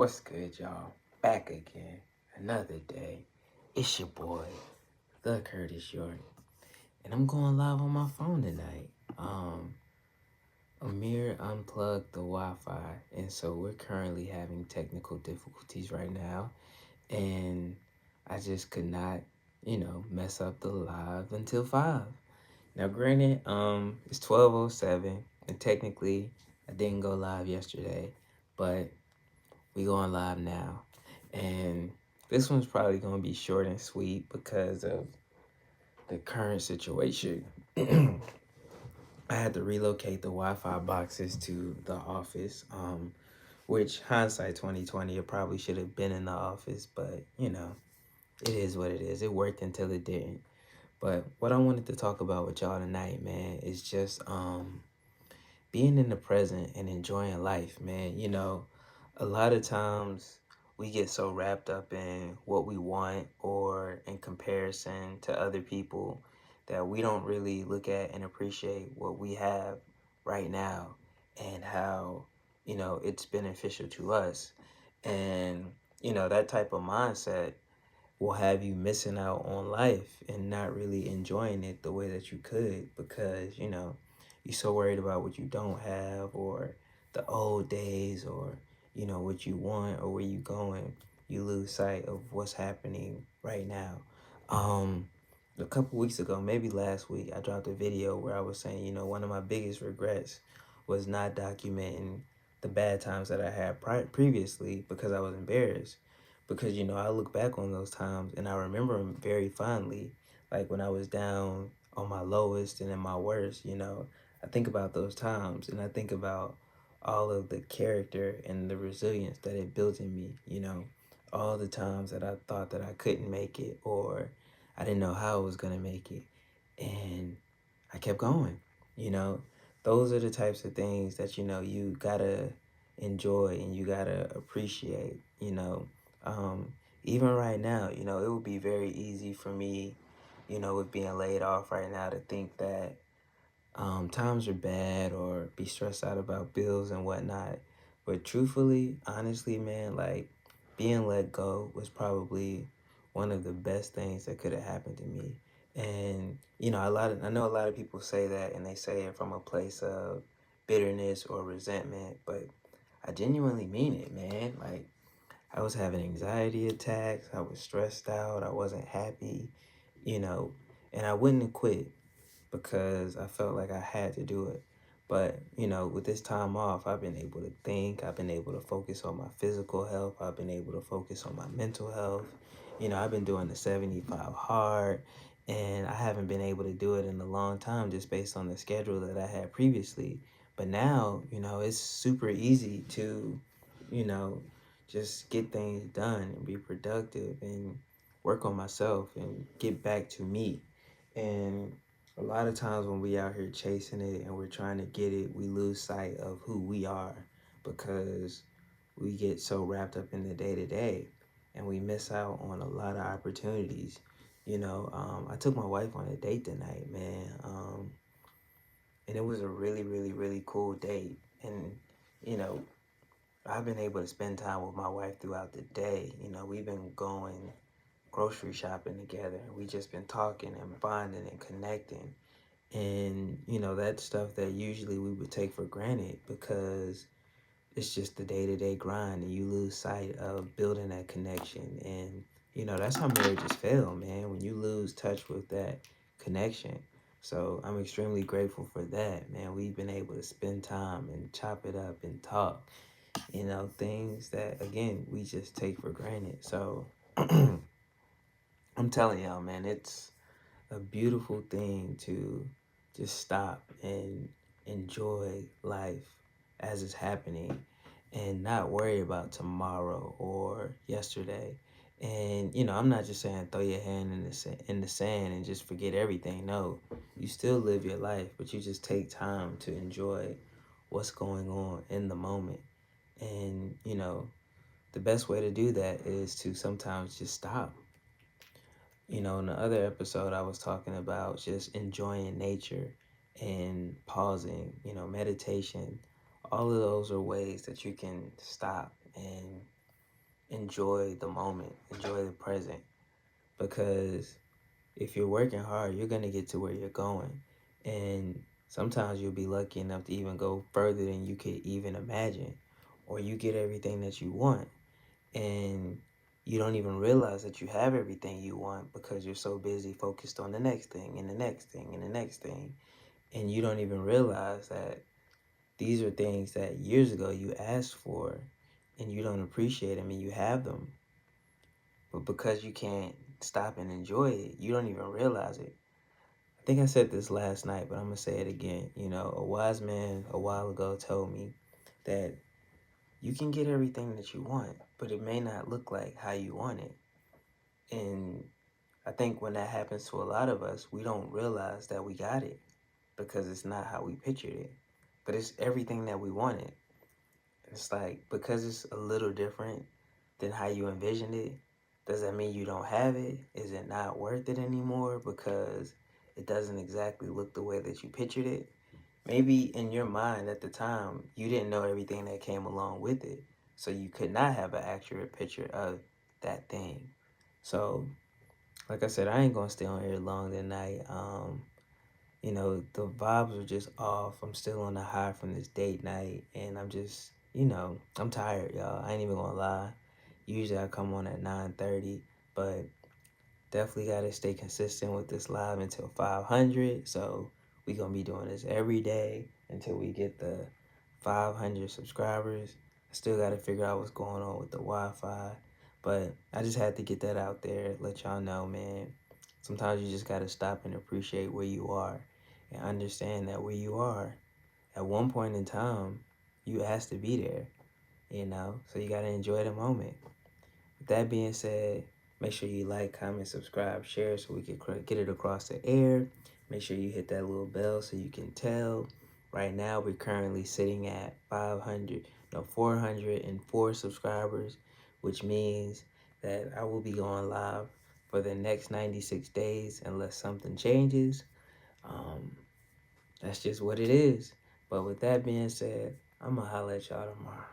What's good, y'all? Back again. Another day. It's your boy, the Curtis York. And I'm going live on my phone tonight. Amir unplugged the Wi-Fi, and so we're currently having technical difficulties right now. And I just could not, mess up the live until 5. Now granted, it's 12:07, and technically I didn't go live yesterday, but we going live now. And this one's probably going to be short and sweet because of the current situation. I had to relocate the Wi-Fi boxes to the office, which hindsight 2020, it probably should have been in the office, but it is what it is. It worked until it didn't. But what I wanted to talk about with y'all tonight, man, is just being in the present and enjoying life, man. A lot of times we get so wrapped up in what we want or in comparison to other people that we don't really look at and appreciate what we have right now and how, it's beneficial to us. And, that type of mindset will have you missing out on life and not really enjoying it the way that you could because, you're so worried about what you don't have or the old days or, what you want or where you going. You lose sight of what's happening right now. A couple weeks ago, maybe last week, I dropped a video where I was saying, one of my biggest regrets was not documenting the bad times that I had previously because I was embarrassed because I look back on those times and I remember them very fondly, like when I was down on my lowest and in my worst. I think about those times and I think about all of the character and the resilience that it built in me. All the times that I thought that I couldn't make it or I didn't know how I was going to make it, and I kept going. you know those are the types of things that you gotta enjoy and you gotta appreciate. um, Even right now, it would be very easy for me, with being laid off right now, to think that times are bad or be stressed out about bills and whatnot. But truthfully, honestly, man, like being let go was probably one of the best things that could have happened to me. And I know a lot of people say that, and they say it from a place of bitterness or resentment, but I genuinely mean it, man. Like I was having anxiety attacks, I was stressed out, I wasn't happy, you know, and I wouldn't have quit because I felt like I had to do it. But, with this time off, I've been able to think, I've been able to focus on my physical health, I've been able to focus on my mental health. I've been doing the 75 hard, and I haven't been able to do it in a long time just based on the schedule that I had previously. But now, it's super easy to, you know, just get things done and be productive and work on myself and get back to me. And a lot of times when we out here chasing it and we're trying to get it, we lose sight of who we are because we get so wrapped up in the day to day and we miss out on a lot of opportunities. I took my wife on a date tonight, man. And it was a really, really, really cool date. And, you know, I've been able to spend time with my wife throughout the day. We've been going grocery shopping together. We just been talking and bonding and connecting. And, that's stuff that usually we would take for granted because it's just the day to day grind and you lose sight of building that connection. And, that's how marriages fail, man, when you lose touch with that connection. So I'm extremely grateful for that, man. We've been able to spend time and chop it up and talk, things that, again, we just take for granted. So I'm telling y'all, man, it's a beautiful thing to just stop and enjoy life as it's happening and not worry about tomorrow or yesterday. And I'm not just saying throw your hand in the sand and just forget everything. No, you still live your life, but you just take time to enjoy what's going on in the moment. And the best way to do that is to sometimes just stop. In the other episode, I was talking about just enjoying nature and pausing, meditation. All of those are ways that you can stop and enjoy the moment, enjoy the present. Because if you're working hard, you're going to get to where you're going. And sometimes you'll be lucky enough to even go further than you could even imagine. Or you get everything that you want. And you don't even realize that you have everything you want because you're so busy focused on the next thing and the next thing and the next thing. And you don't even realize that these are things that years ago you asked for and you don't appreciate them and you have them. But because you can't stop and enjoy it, you don't even realize it. I think I said this last night, but I'm going to say it again. You know, a wise man a while ago told me that you can get everything that you want, but it may not look like how you want it. And I think when that happens to a lot of us, we don't realize that we got it because it's not how we pictured it. But it's everything that we wanted. It's like, because it's a little different than how you envisioned it, does that mean you don't have it? Is it not worth it anymore because it doesn't exactly look the way that you pictured it? Maybe in your mind at the time, you didn't know everything that came along with it. So you could not have an accurate picture of that thing. So, like I said, I ain't gonna stay on here long tonight. The vibes are just off. I'm still on the high from this date night, and I'm just, I'm tired, y'all. I ain't even gonna lie. Usually I come on at 9:30, but definitely gotta stay consistent with this live until 500. So we gonna be doing this every day until we get the 500 subscribers. I still gotta figure out what's going on with the Wi-Fi, but I just had to get that out there, let y'all know, man. Sometimes you just gotta stop and appreciate where you are and understand that where you are, at one point in time, you asked to be there, so you gotta enjoy the moment. With that being said, make sure you like, comment, subscribe, share so we can get it across the air. Make sure you hit that little bell so you can tell. Right now, we're currently sitting at 404 subscribers, which means that I will be going live for the next 96 days unless something changes. Um, that's just what it is. But with that being said, I'm going to holler at y'all tomorrow.